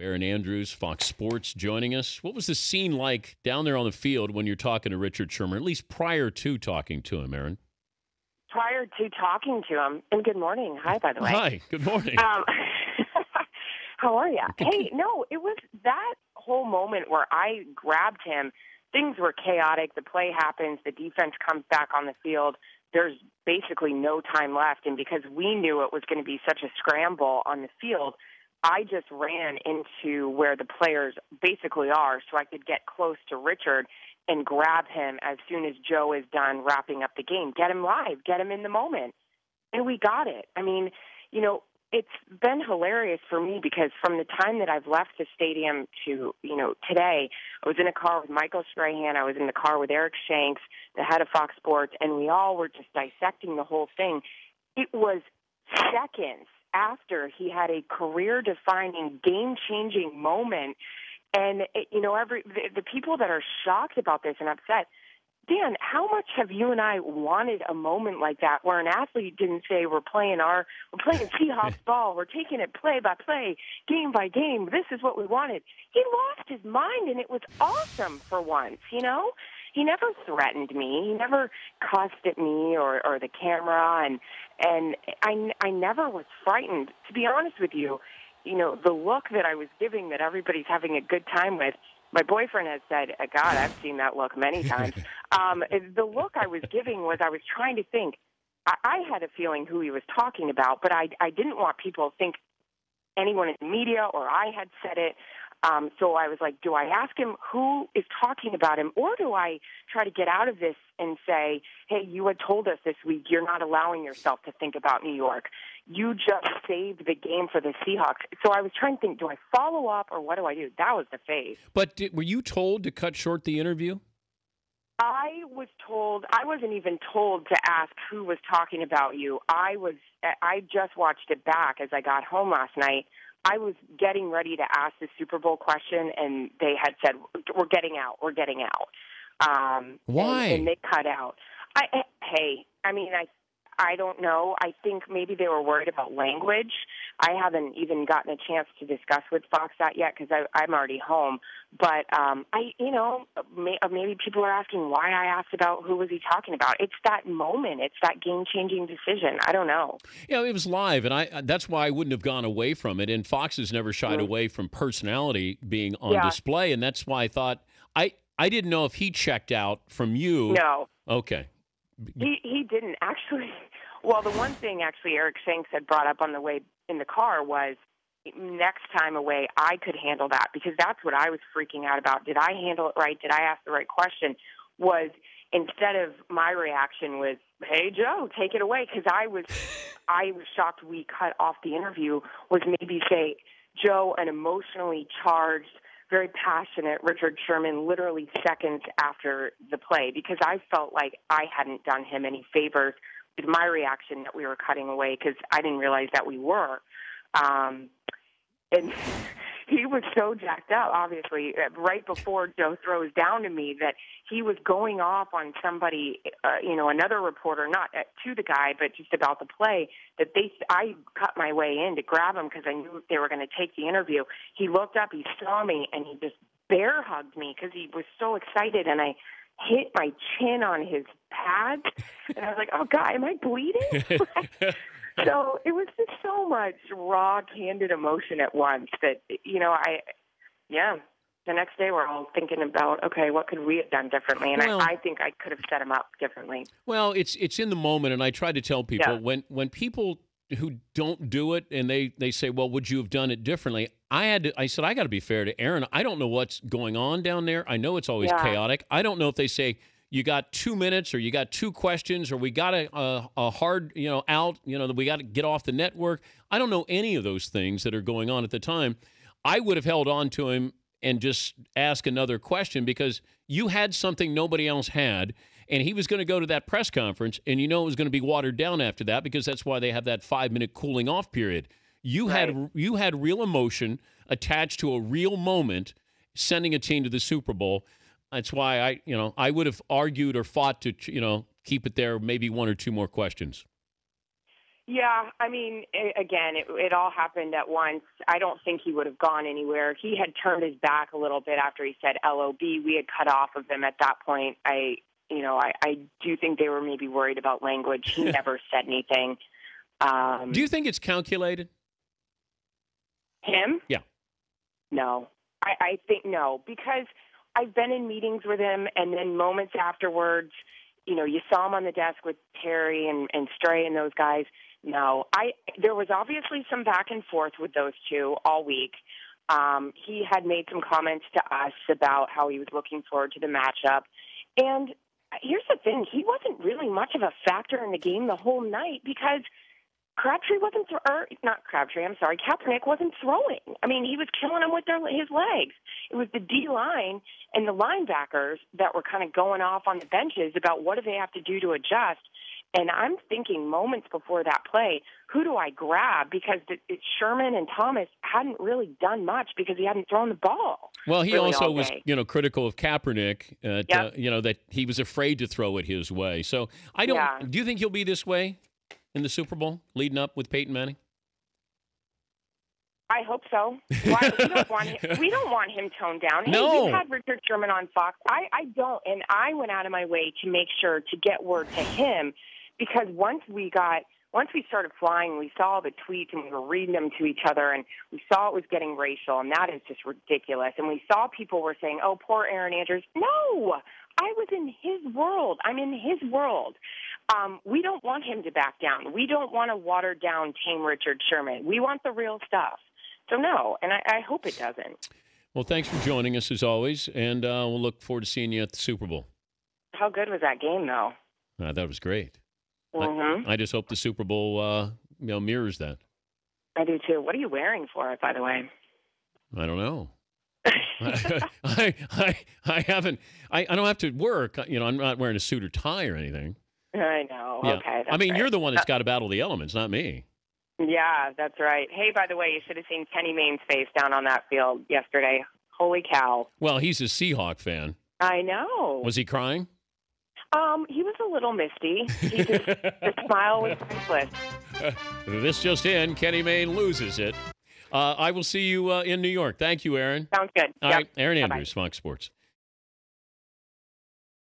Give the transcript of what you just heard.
Erin Andrews, Fox Sports, joining us. What was the scene like down there on the field when you're talking to Richard Sherman, at least prior to talking to him, Erin? Prior to talking to him, and good morning. Hi, by the way. Hi, good morning. How are you? Hey, no, it was that whole moment where I grabbed him. Things were chaotic. The play happens. The defense comes back on the field. There's basically no time left. And because we knew it was going to be such a scramble on the field, I just ran into where the players basically are so I could get close to Richard and grab him as soon as Joe is done wrapping up the game. Get him live. Get him in the moment. And we got it. I mean, you know, it's been hilarious for me because from the time that I've left the stadium to, today, I was in a car with Michael Strahan. I was in the car with Eric Shanks, the head of Fox Sports, and we all were just dissecting the whole thing. It was seconds after he had a career-defining, game-changing moment. And, the people that are shocked about this and upset, Dan, how much have you and I wanted a moment like that where an athlete didn't say we're playing Seahawks ball, we're taking it play by play, game by game, this is what we wanted. He lost his mind, and it was awesome for once, He never threatened me. He never cussed at me or the camera, and I never was frightened. To be honest with you, the look that I was giving that everybody's having a good time with, my boyfriend has said, God, I've seen that look many times. The look I was giving was I was trying to think. I had a feeling who he was talking about, but I didn't want people to think anyone in the media or I had said it. So I was like, do I ask him who is talking about him, or do I try to get out of this and say, hey, you had told us this week you're not allowing yourself to think about New York. You just saved the game for the Seahawks. So I was trying to think, do I follow up or what do I do? That was the phase. But were you told to cut short the interview? I was told. I wasn't even told to ask who was talking about you. I just watched it back as I got home last night. I was getting ready to ask the Super Bowl question, and they had said, we're getting out. Why? And they cut out. I don't know. I think maybe they were worried about language. I haven't even gotten a chance to discuss with Fox that yet because I'm already home. But maybe people are asking why I asked about who was he talking about. It's that moment. It's that game-changing decision. I don't know. Yeah, it was live, and that's why I wouldn't have gone away from it. And Fox has never shied away from personality being on display, and that's why I thought I didn't know if he checked out from you. No. Okay. He didn't actually. Well, the one thing actually Eric Shanks had brought up on the way in the car was next time away I could handle that, because that's what I was freaking out about. Did I handle it right? Did I ask the right question? Was instead of my reaction was, hey, Joe, take it away, because I was shocked we cut off the interview, was maybe say, Joe, an emotionally charged, very passionate Richard Sherman literally seconds after the play, because I felt like I hadn't done him any favors with my reaction that we were cutting away, because I didn't realize that we were. And he was so jacked up, obviously, right before Joe throws down to me, that he was going off on somebody, another reporter, not to the guy, but just about the play, that I cut my way in to grab him because I knew they were going to take the interview. He looked up, he saw me, and he just bear hugged me because he was so excited, and I hit my chin on his pads, and I was like, oh, God, am I bleeding? So it was just so much raw, candid emotion at once that, the next day we're all thinking about, okay, what could we have done differently? And I think I could have set him up differently. Well, it's in the moment, and I try to tell people, when people who don't do it and they say, well, would you have done it differently? I said, I got to be fair to Erin. I don't know what's going on down there. I know it's always chaotic. I don't know if they say, you got 2 minutes, or you got 2 questions, or we got a hard, out, that we got to get off the network. I don't know any of those things that are going on at the time. I would have held on to him and just ask another question, because you had something nobody else had, and he was going to go to that press conference, and it was going to be watered down after that, because that's why they have that 5-minute cooling off period. You had real emotion attached to a real moment, sending a team to the Super Bowl. That's why I would have argued or fought to, keep it there, maybe 1 or 2 more questions. Yeah, I mean, again, it all happened at once. I don't think he would have gone anywhere. He had turned his back a little bit after he said LOB. We had cut off of him at that point. I do think they were maybe worried about language. He never said anything. Do you think it's calculated? Him? Yeah. No. I think no, because I've been in meetings with him, and then moments afterwards, you saw him on the desk with Terry and Stray and those guys. No, there was obviously some back and forth with those two all week. He had made some comments to us about how he was looking forward to the matchup. And here's the thing. He wasn't really much of a factor in the game the whole night because Kaepernick wasn't throwing. I mean, he was killing him with his legs. It was the D-line and the linebackers that were kind of going off on the benches about what do they have to do to adjust. And I'm thinking moments before that play, who do I grab? Because Sherman and Thomas hadn't really done much because he hadn't thrown the ball. Well, he really also was, critical of Kaepernick, yep. That he was afraid to throw it his way. So do you think he'll be this way in the Super Bowl leading up with Peyton Manning? I hope so. Why? We don't want him toned down. Hey, no. You had Richard Sherman on Fox. I don't, and I went out of my way to make sure to get word to him because once we started flying, we saw the tweets and we were reading them to each other, and we saw it was getting racial, and that is just ridiculous. And we saw people were saying, "Oh, poor Erin Andrews." No, I was in his world. I'm in his world. We don't want him to back down. We don't want a watered down, tame Richard Sherman. We want the real stuff. So no, and I hope it doesn't. Well, thanks for joining us as always, and we'll look forward to seeing you at the Super Bowl. How good was that game, though? That was great. Mm-hmm. I just hope the Super Bowl mirrors that. I do too. What are you wearing for it, by the way? I don't know. I haven't. I don't have to work. I'm not wearing a suit or tie or anything. I know. Yeah. Okay. I mean, you're the one that's got to battle the elements, not me. Yeah, that's right. Hey, by the way, you should have seen Kenny Mayne's face down on that field yesterday. Holy cow. Well, he's a Seahawk fan. I know. Was he crying? He was a little misty. The smile was priceless. This just in, Kenny Mayne loses it. I will see you in New York. Thank you, Erin. Sounds good. All right, Erin Andrews, Fox Sports.